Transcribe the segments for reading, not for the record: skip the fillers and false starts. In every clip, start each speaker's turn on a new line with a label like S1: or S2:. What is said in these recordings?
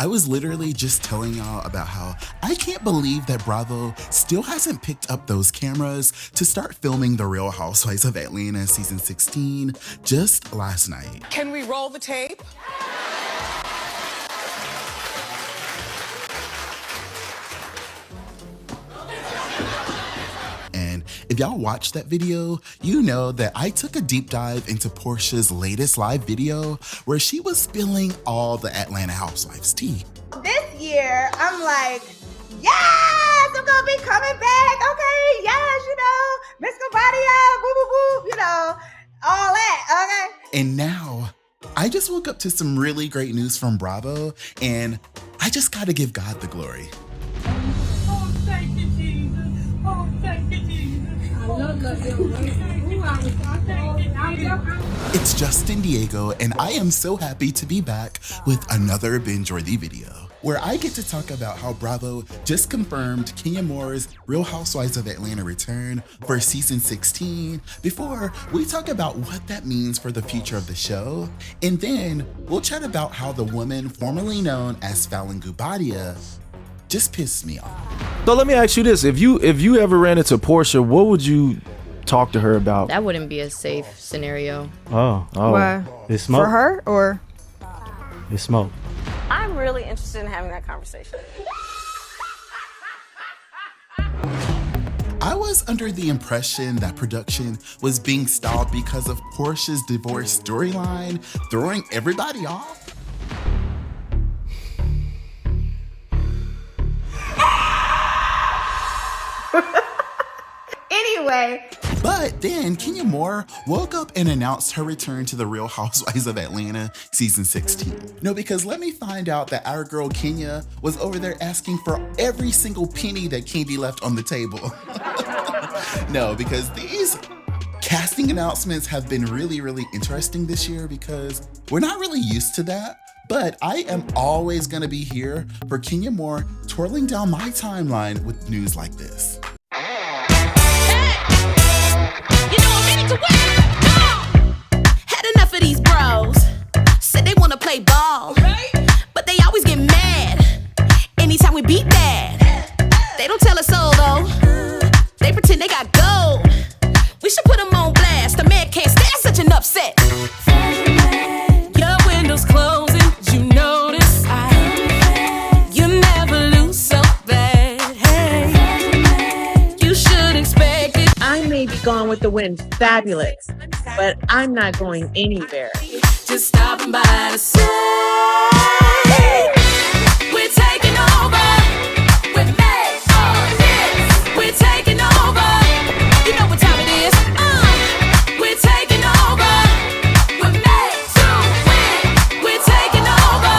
S1: I was literally just telling y'all about how I can't believe that Bravo still hasn't picked up those cameras to start filming The Real Housewives of Atlanta season 16 just last night.
S2: Can we roll the tape?
S1: And if y'all watched that video, you know that I took a deep dive into Porsha's latest live video where she was spilling all the Atlanta Housewives tea.
S3: This year, I'm like, yes, I'm gonna be coming back. Okay, yes, Miss Guobadia, whoop, whoop, whoop, all that, okay?
S1: And now, I just woke up to some really great news from Bravo, and I just gotta give God the glory.
S4: Oh, thank you, Jesus. Oh, thank you, Jesus.
S1: It's Justin Diego, and I am so happy to be back with another Bingeworthy video, where I get to talk about how Bravo just confirmed Kenya Moore's Real Housewives of Atlanta return for season 16, before we talk about what that means for the future of the show, and then we'll chat about how the woman formerly known as Falynn Guobadia just pissed me off.
S5: So let me ask you this: if you ever ran into Porsha, what would you talk to her about?
S6: That wouldn't be a safe scenario.
S5: Oh,
S7: Why?
S5: It's smoke
S7: For her or?
S5: It's smoke.
S8: I'm really interested in having that conversation.
S1: I was under the impression that production was being stalled because of Porsha's divorce storyline, throwing everybody off.
S3: Anyway.
S1: But then Kenya Moore woke up and announced her return to The Real Housewives of Atlanta season 16. No, because let me find out that our girl Kenya was over there asking for every single penny that Kandi left on the table. No, because these casting announcements have been really, really interesting this year because we're not really used to that. But I am always gonna be here for Kenya Moore twirling down my timeline with news like this.
S9: Had enough of these bros. Said they wanna play ball, but they always get mad anytime we beat that. They don't tell us so though. They pretend they got gold. We should put them on blast. The man can't stand such an upset. Your windows closing, you notice. You never lose so bad. Hey, you should expect it.
S7: I may be gone with the wind, fabulous, but I'm not going anywhere.
S9: Just stopping by to say we're taking over. We're made for this. We're taking over. You know what time it is. We're taking over. We're made to win. We're taking over.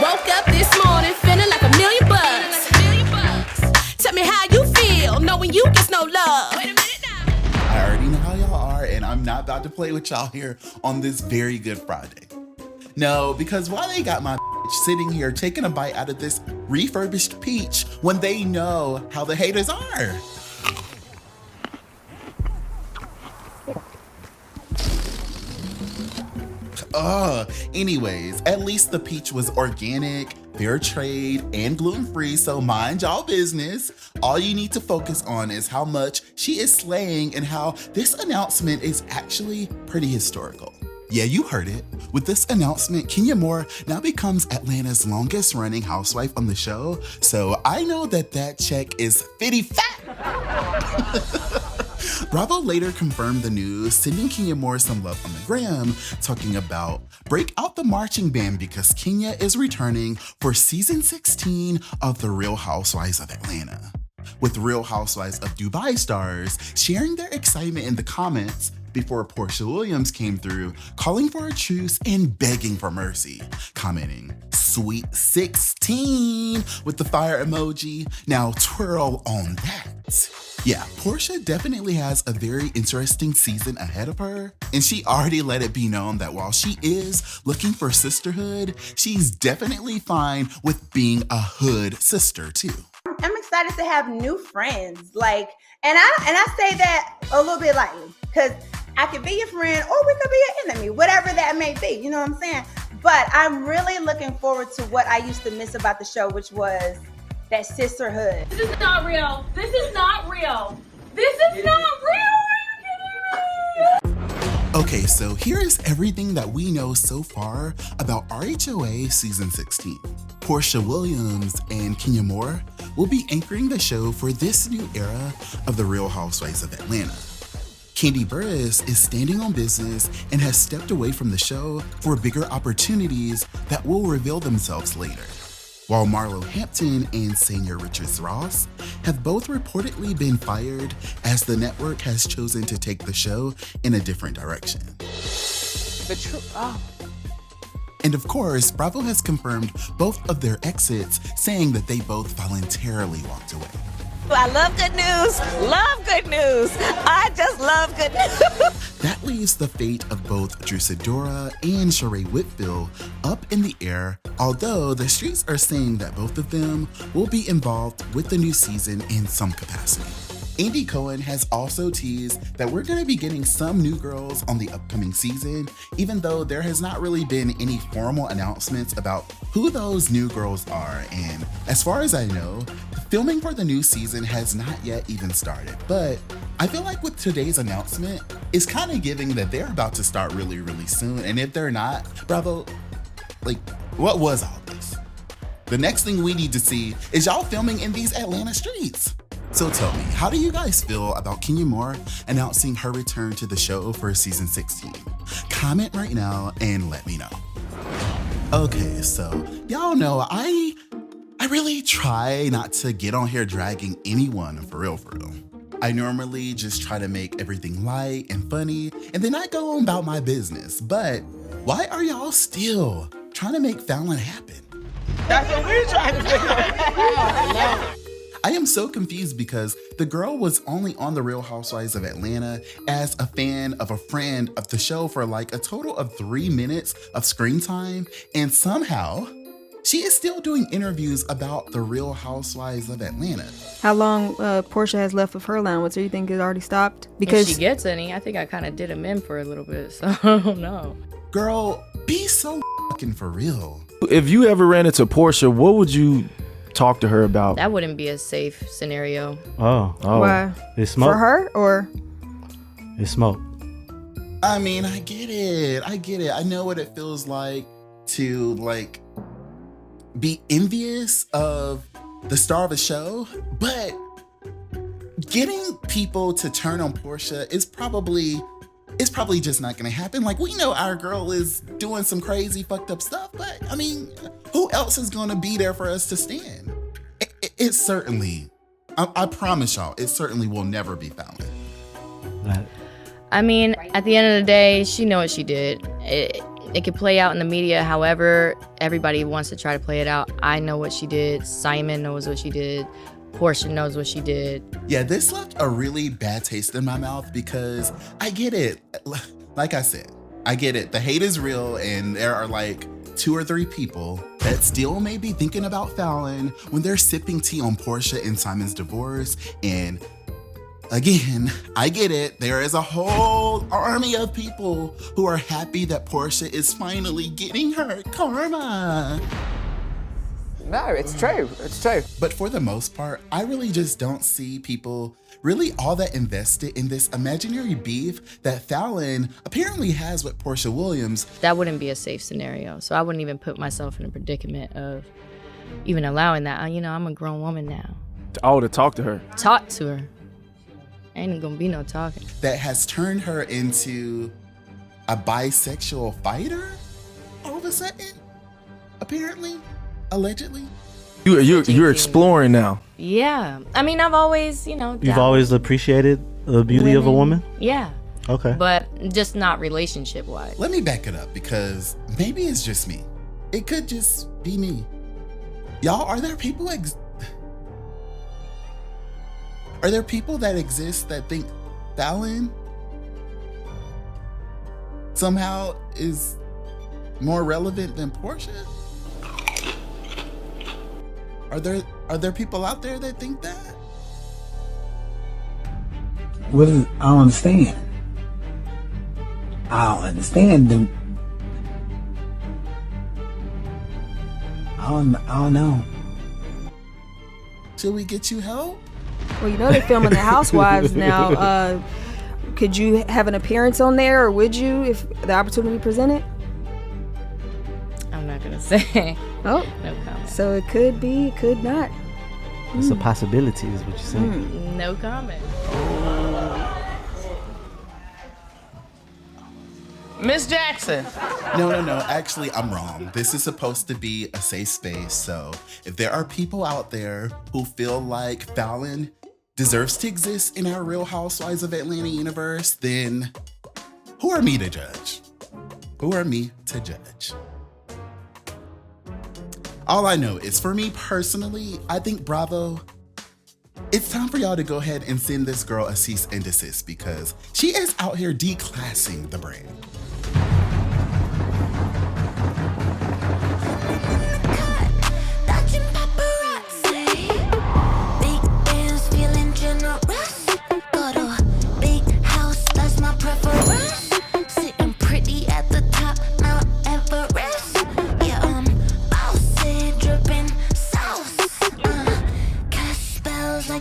S9: Woke up this morning feeling like $1,000,000. Tell me how you feel knowing you get no love.
S1: I already know how y'all are, and I'm not about to play with y'all here on this very good Friday. No, because why they got my sitting here taking a bite out of this refurbished peach when they know how the haters are? Anyways, at least the peach was organic, fair trade, and gluten-free, so mind y'all business. All you need to focus on is how much she is slaying and how this announcement is actually pretty historical. Yeah, you heard it. With this announcement, Kenya Moore now becomes Atlanta's longest running housewife on the show, so I know that that check is fitty fat. Bravo later confirmed the news, sending Kenya Moore some love on the gram, talking about break out the marching band because Kenya is returning for season 16 of The Real Housewives of Atlanta. With Real Housewives of Dubai stars sharing their excitement in the comments before Porsha Williams came through, calling for a truce and begging for mercy, commenting, "Sweet 16" with the fire emoji. Now twirl on that. Yeah, Porsha definitely has a very interesting season ahead of her, and she already let it be known that while she is looking for sisterhood, she's definitely fine with being a hood sister too.
S3: I'm excited to have new friends. And I say that a little bit lightly, because I could be your friend or we could be an enemy, whatever that may be. You know what I'm saying? But I'm really looking forward to what I used to miss about the show, which was that sisterhood.
S4: This is not real. This is not real. This is not real. Are you kidding me?
S1: Okay, so here is everything that we know so far about RHOA Season 16. Porsha Williams and Kenya Moore will be anchoring the show for this new era of the Real Housewives of Atlanta. Kandi Burruss is standing on business and has stepped away from the show for bigger opportunities that will reveal themselves later. While Marlo Hampton and Sanya Richards-Ross have both reportedly been fired as the network has chosen to take the show in a different direction. And of course, Bravo has confirmed both of their exits, saying that they both voluntarily walked away.
S2: I love good news. Love good news. I just love good news.
S1: That leaves the fate of both Drew Sidora and Sheree Whitfield up in the air, although the streets are saying that both of them will be involved with the new season in some capacity. Andy Cohen has also teased that we're going to be getting some new girls on the upcoming season, even though there has not really been any formal announcements about who those new girls are. And as far as I know, filming for the new season has not yet even started. But I feel like with today's announcement, it's kind of giving that they're about to start really, really soon. And if they're not, Bravo, like, what was all this? The next thing we need to see is y'all filming in these Atlanta streets. So tell me, how do you guys feel about Kenya Moore announcing her return to the show for season 16? Comment right now and let me know. Okay, so y'all know I really try not to get on here dragging anyone for real. I normally just try to make everything light and funny, and then I go on about my business. But why are y'all still trying to make Falynn happen?
S10: That's what we're trying to figure out.
S1: I am so confused because the girl was only on The Real Housewives of Atlanta as a fan of a friend of the show for like a total of 3 minutes of screen time, and somehow she is still doing interviews about The Real Housewives of Atlanta.
S11: How long Porsha has left of her allowance? Do you think it already stopped? Because
S6: if she gets any, I think I kind of did him in for a little bit, so I don't know.
S1: Girl, be so fucking for real.
S5: If you ever ran into Porsha, what would you talk to her about?
S6: That wouldn't be a safe scenario.
S12: Oh.
S11: Why?
S12: It's smoke.
S11: For her or?
S12: It's smoke.
S1: I mean, I get it. I know what it feels like to like be envious of the star of a show, but getting people to turn on Porsha is probably just not gonna happen. Like, we know our girl is doing some crazy fucked up stuff, but I mean, who else is gonna be there for us to stand? It certainly, I promise y'all, it certainly will never be found.
S6: I mean, at the end of the day, she know what she did. It could play out in the media however everybody wants to try to play it out. I know what she did. Simon knows what she did. Porsha knows what she did.
S1: Yeah, this left a really bad taste in my mouth because I get it. Like I said, I get it. The hate is real, and there are like 2 or 3 people that still may be thinking about Falynn when they're sipping tea on Porsha and Simon's divorce. And again, I get it. There is a whole army of people who are happy that Porsha is finally getting her karma.
S10: No, it's true. It's true.
S1: But for the most part, I really just don't see people really all that invested in this imaginary beef that Falynn apparently has with Porsha Williams.
S6: That wouldn't be a safe scenario. So I wouldn't even put myself in a predicament of even allowing that. You know, I'm a grown woman now.
S5: Oh, to talk to her.
S6: Talk to her. Ain't gonna be no talking.
S1: That has turned her into a bisexual fighter all of a sudden, apparently. Allegedly.
S5: You're exploring now.
S6: Yeah. I mean, I've always,
S12: You've always appreciated the beauty of a woman?
S6: Yeah.
S12: Okay.
S6: But just not relationship-wise.
S1: Let me back it up because maybe it's just me. It could just be me. Y'all, are there people that exist that think Falynn somehow is more relevant than Porsha? Are there people out there that think that?
S13: I don't understand. I don't understand I don't know.
S1: Should we get you help?
S11: Well, you know they're filming the Housewives now. Could you have an appearance on there, or would you if the opportunity presented?
S6: I'm not gonna say.
S11: Oh,
S6: no comment.
S11: So it could be, it could not.
S12: It's a possibility, is what you're saying.
S6: No comment.
S10: Miss Jackson.
S1: No. Actually, I'm wrong. This is supposed to be a safe space. So if there are people out there who feel like Falynn deserves to exist in our Real Housewives of Atlanta universe, then who are me to judge? Who are me to judge? All I know is for me personally, I think Bravo, it's time for y'all to go ahead and send this girl a cease and desist because she is out here declassing the brand.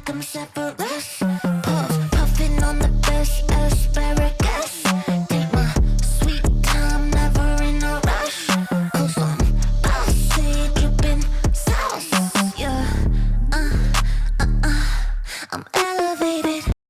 S9: I'm separate.